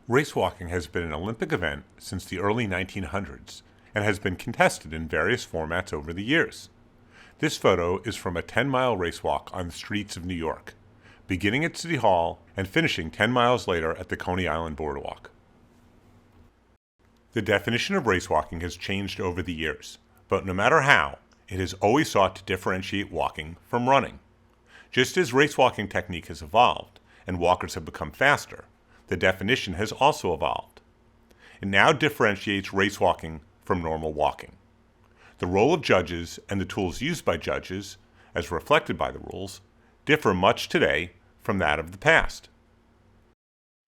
Racewalking has been an Olympic event since the early 1900s and has been contested in various formats over the years. This photo is from a 10-mile racewalk on the streets of New York, beginning at City Hall and finishing 10 miles later at the Coney Island Boardwalk. The definition of racewalking has changed over the years, but no matter how, it has always sought to differentiate walking from running. Just as racewalking technique has evolved and walkers have become faster, the definition has also evolved. It now differentiates racewalking from normal walking. The role of judges and the tools used by judges, as reflected by the rules, differ much today from that of the past.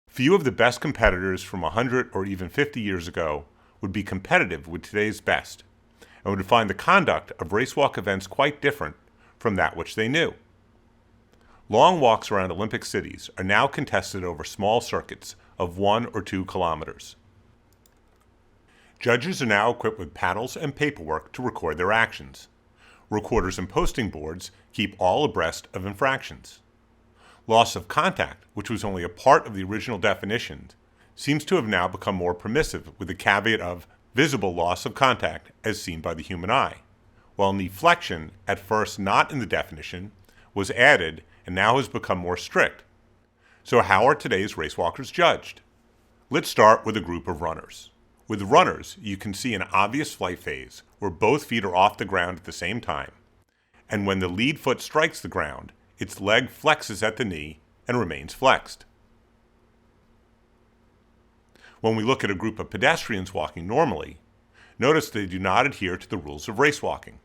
Few of the best competitors from 100 or even 50 years ago would be competitive with today's best, and would find the conduct of racewalk events quite different from that which they knew. Long walks around Olympic cities are now contested over small circuits of 1 or 2 kilometers. Judges are now equipped with paddles and paperwork to record their actions. Recorders and posting boards keep all abreast of infractions. Loss of contact, which was only a part of the original definition, seems to have now become more permissive with the caveat of visible loss of contact as seen by the human eye, while knee flexion, at first not in the definition, was added and now has become more strict. So how are today's racewalkers judged? Let's start with a group of runners. With runners, you can see an obvious flight phase where both feet are off the ground at the same time, and when the lead foot strikes the ground, its leg flexes at the knee and remains flexed. When we look at a group of pedestrians walking normally, notice they do not adhere to the rules of racewalking.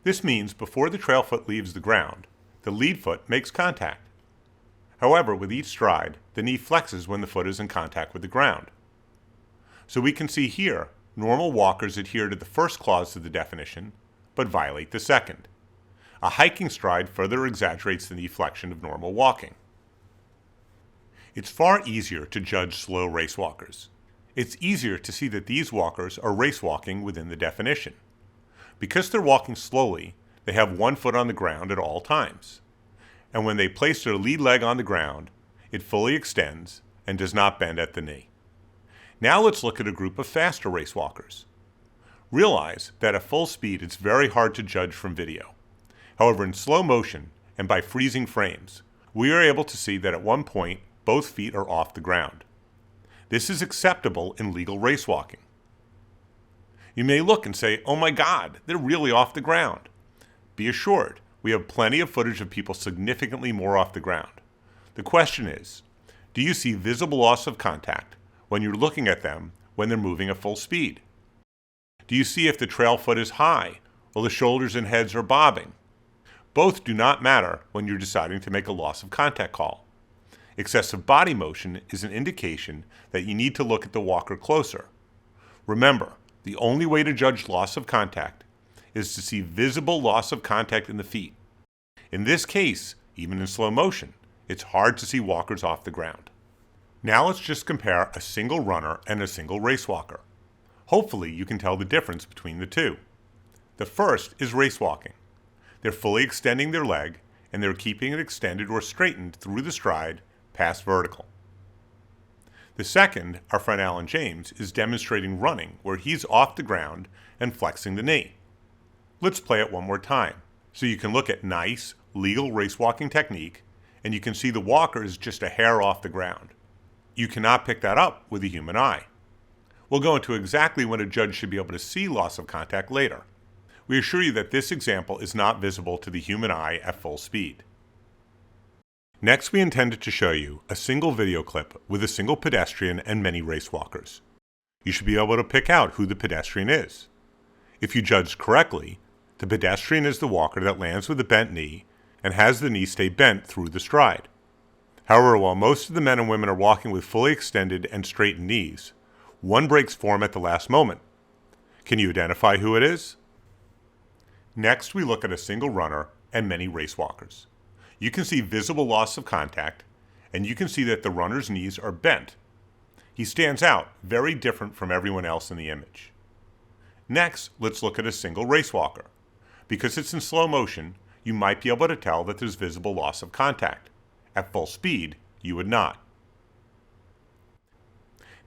This means before the trail foot leaves the ground, the lead foot makes contact. However, with each stride, the knee flexes when the foot is in contact with the ground. So we can see here, normal walkers adhere to the first clause of the definition, but violate the second. A hiking stride further exaggerates the knee flexion of normal walking. It's far easier to judge slow racewalkers. It's easier to see that these walkers are racewalking within the definition. Because they're walking slowly, they have one foot on the ground at all times. And when they place their lead leg on the ground, it fully extends and does not bend at the knee. Now let's look at a group of faster racewalkers. Realize that at full speed it's very hard to judge from video. However, in slow motion and by freezing frames, we are able to see that at one point both feet are off the ground. This is acceptable in legal racewalking. You may look and say, "Oh my God, they're really off the ground." Be assured, we have plenty of footage of people significantly more off the ground. The question is, do you see visible loss of contact when you're looking at them when they're moving at full speed? Do you see if the trail foot is high or the shoulders and heads are bobbing? Both do not matter when you're deciding to make a loss of contact call. Excessive body motion is an indication that you need to look at the walker closer. Remember, the only way to judge loss of contact is to see visible loss of contact in the feet. In this case, even in slow motion, it's hard to see walkers off the ground. Now let's just compare a single runner and a single racewalker. Hopefully you can tell the difference between the two. The first is racewalking. They're fully extending their leg, and they're keeping it extended or straightened through the stride past vertical. The second, our friend Alan James, is demonstrating running where he's off the ground and flexing the knee. Let's play it one more time so you can look at nice, legal racewalking technique, and you can see the walker is just a hair off the ground. You cannot pick that up with the human eye. We'll go into exactly when a judge should be able to see loss of contact later. We assure you that this example is not visible to the human eye at full speed. Next, we intended to show you a single video clip with a single pedestrian and many racewalkers. You should be able to pick out who the pedestrian is. If you judged correctly, the pedestrian is the walker that lands with a bent knee and has the knee stay bent through the stride. However, while most of the men and women are walking with fully extended and straightened knees, one breaks form at the last moment. Can you identify who it is? Next, we look at a single runner and many racewalkers. You can see visible loss of contact, and you can see that the runner's knees are bent. He stands out, very different from everyone else in the image. Next, let's look at a single racewalker. Because it's in slow motion, you might be able to tell that there's visible loss of contact. At full speed, you would not.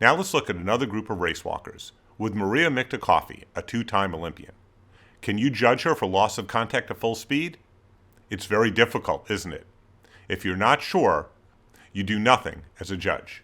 Now let's look at another group of race walkers, with Maria Micta-Coffey, a two-time Olympian. Can you judge her for loss of contact at full speed? It's very difficult, isn't it? If you're not sure, you do nothing as a judge.